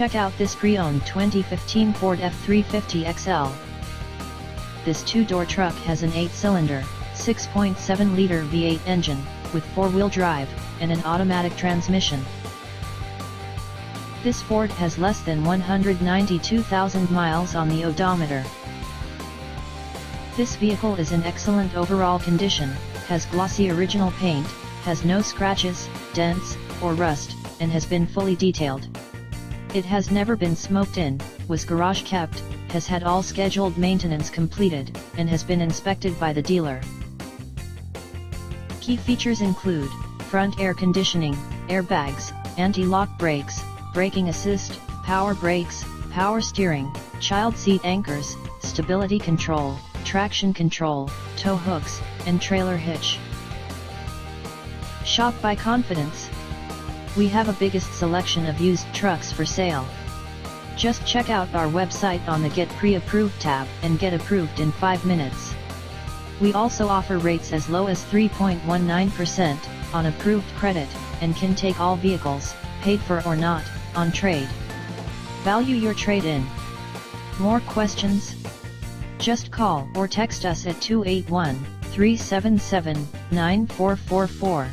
Check out this pre-owned 2015 Ford F-350 XL. This two-door truck has an 8-cylinder, 6.7-liter V8 engine, with 4-wheel drive, and an automatic transmission. This Ford has less than 192,000 miles on the odometer. This vehicle is in excellent overall condition, has glossy original paint, has no scratches, dents, or rust, and has been fully detailed. It has never been smoked in, was garage kept, has had all scheduled maintenance completed, and has been inspected by the dealer. Key features include front air conditioning, airbags, anti-lock brakes, braking assist, power brakes, power steering, child seat anchors, stability control, traction control, tow hooks, and trailer hitch. Shop by confidence. We have a biggest selection of used trucks for sale. Just check out our website on the Get Pre-Approved tab and get approved in 5 minutes. We also offer rates as low as 3.19% on approved credit, and can take all vehicles, paid for or not, on trade. Value your trade-in. More questions? Just call or text us at 281-377-9444.